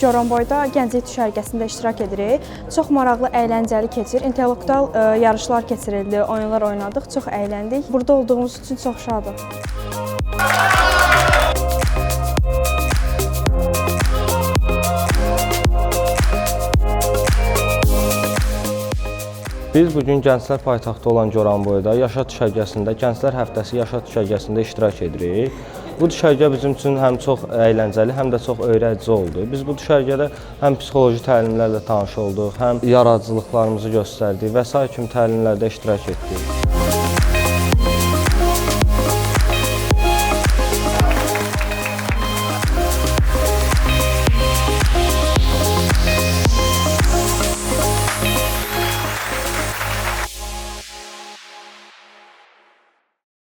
Goranboyda Gənclik düşərgəsində iştirak edirik. Çox maraqlı, əyləncəli keçir. İntellektual yarışlar keçirildi, oyunlar oynadıq, çox əyləndik. Burada olduğumuz üçün çox şadıq. Biz bugün Gənclər paytaxtı olan Goranboyda Yaşad düşərgəsində, Gənclər həftəsi Yaşad düşərgəsində iştirak edirik. Bu düşərgə bizim üçün həm çox əyləncəli, həm də çox öyrədici oldu. Biz bu düşərgədə həm psixoloji təlimlərlə tanış olduq, həm yaradıcılıqlarımızı göstərdik və sair kimi təlimlərdə iştirak etdik.